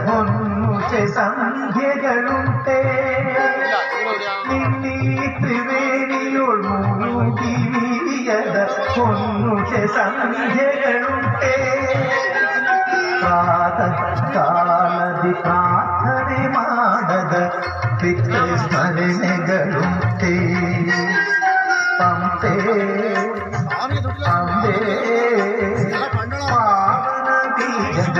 ಹೊನ್ನುಚೆ ಸಂಧ್ಯೆಗಳುಂಟೆ ನಿನ್ನೀ ತ್ರಿವೇಣಿಯೊಳ್ ಮುಳುಗಿವಿಯದ ಹೊನ್ನುಚೆ ಸಂಧ್ಯೆಗಳುಂಟೆ ಪ್ರಾತಃ ಕಾಲದಿ ಪ್ರಾರ್ಥನೆ ಮಾಡದ ಪಿತೃ ಸ್ಮರಣೆಗಳುಂಟೆ ಪಂಪೆ ಅಂಬೆ ಪಾವನ ಬೀಜದ